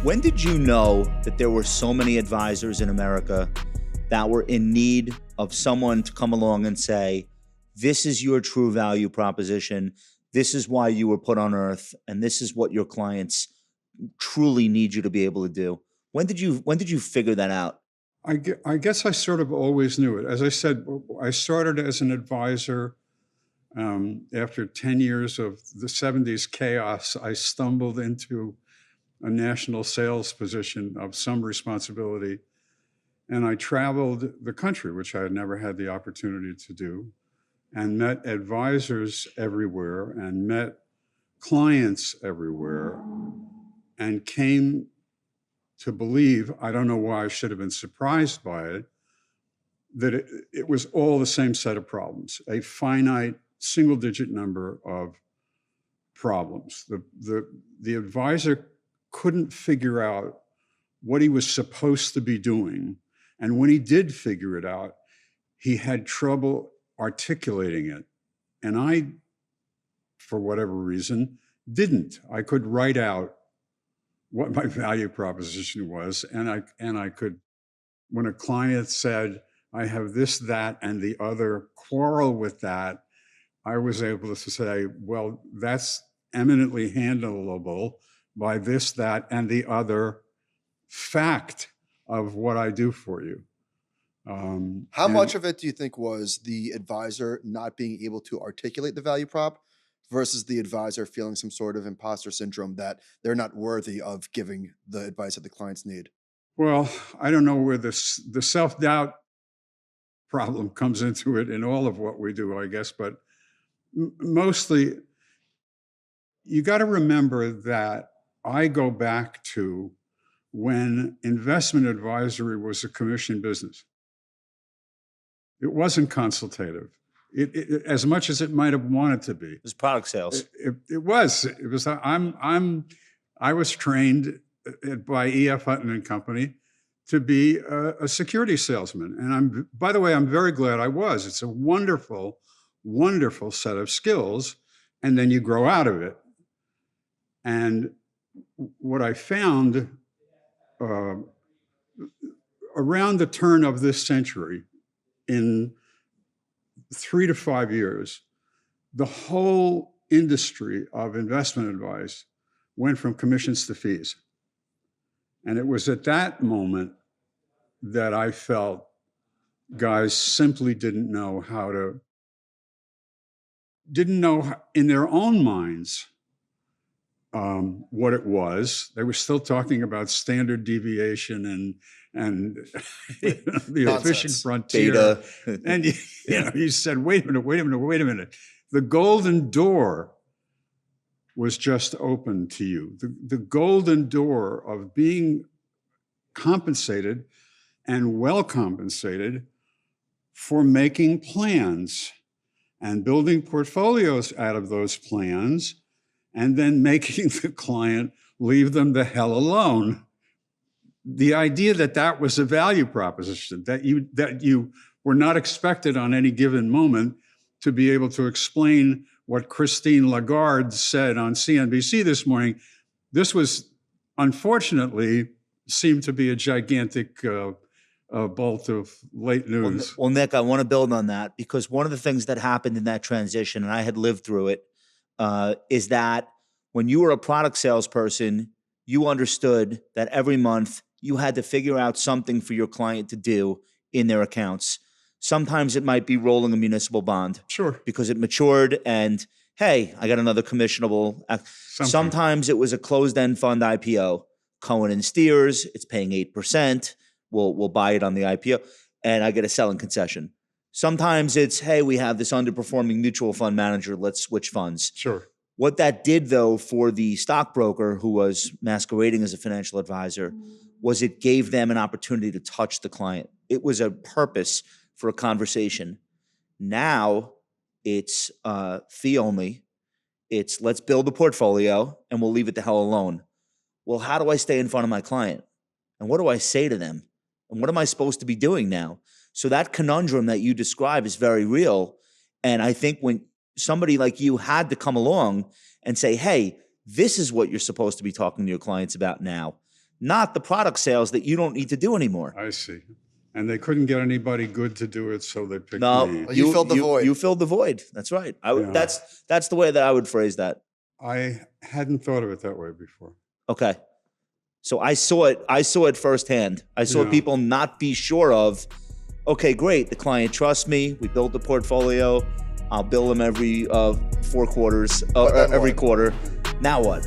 When did you know that there were so many advisors in America that were in need of someone to come along and say, this is your true value proposition, this is why you were put on earth, and this is what your clients truly need you to be able to do? When did you figure that out? I guess I sort of always knew it. As I said, I started as an advisor. After 10 years of the 70s chaos, I stumbled into a national sales position of some responsibility. And I traveled the country, which I had never had the opportunity to do, and met advisors everywhere and met clients everywhere, and came to believe, I don't know why I should have been surprised by it, that it was all the same set of problems, a finite single-digit number of problems. The advisor couldn't figure out what he was supposed to be doing. And when he did figure it out, he had trouble articulating it. And I, for whatever reason, didn't. I could write out what my value proposition was. And I could, when a client said, I have this, that, and the other, quarrel with that, I was able to say, well, that's eminently handleable by this, that, and the other fact of what I do for you. How much of it do you think was the advisor not being able to articulate the value prop versus the advisor feeling some sort of imposter syndrome that they're not worthy of giving the advice that the clients need? Well, I don't know where the self-doubt problem comes into it in all of what we do, I guess, but mostly you got to remember that I go back to when investment advisory was a commission business. It wasn't consultative, as much as it might have wanted to be. It was product sales. It was. I was trained by E.F. Hutton and Company to be a security salesman, and by the way, I'm very glad I was. It's a wonderful, wonderful set of skills, and then you grow out of it. And what I found around the turn of this century, in 3 to 5 years, the whole industry of investment advice went from commissions to fees. And it was at that moment that I felt guys simply didn't know in their own minds what it was. They were still talking about standard deviation and the efficient frontier. Beta. And you said, wait a minute. The golden door was just open to you. The golden door of being compensated and well compensated for making plans and building portfolios out of those plans, and then making the client leave them the hell alone. The idea that was a value proposition, that you were not expected on any given moment to be able to explain what Christine Lagarde said on CNBC this morning. This was, unfortunately, seemed to be a gigantic bolt of late news. Well, Nick, I want to build on that, because one of the things that happened in that transition, and I had lived through it, is that when you were a product salesperson, you understood that every month you had to figure out something for your client to do in their accounts. Sometimes it might be rolling a municipal bond. Sure. Because it matured and, hey, I got another commissionable. Sometimes it was a closed-end fund IPO. Cohen and Steers, it's paying 8%. We'll buy it on the IPO, and I get a selling concession. Sometimes it's, hey, we have this underperforming mutual fund manager, let's switch funds. Sure. What that did, though, for the stockbroker who was masquerading as a financial advisor, was it gave them an opportunity to touch the client. It was a purpose for a conversation. Now it's fee only. It's let's build a portfolio and we'll leave it the hell alone. Well, how do I stay in front of my client? And what do I say to them? And what am I supposed to be doing now? So that conundrum that you describe is very real. And I think when somebody like you had to come along and say, hey, this is what you're supposed to be talking to your clients about now. not the product sales that you don't need to do anymore. I see. And they couldn't get anybody good to do it, so they picked No, me. You filled the void. You filled the void. That's right. Yeah. That's the way that I would phrase that. I hadn't thought of it that way before. Okay. So I saw it firsthand. I saw Yeah. people not be sure of, okay, great, the client trusts me. We built the portfolio. I'll bill them every 4 quarters, But then every what? quarter. Now what?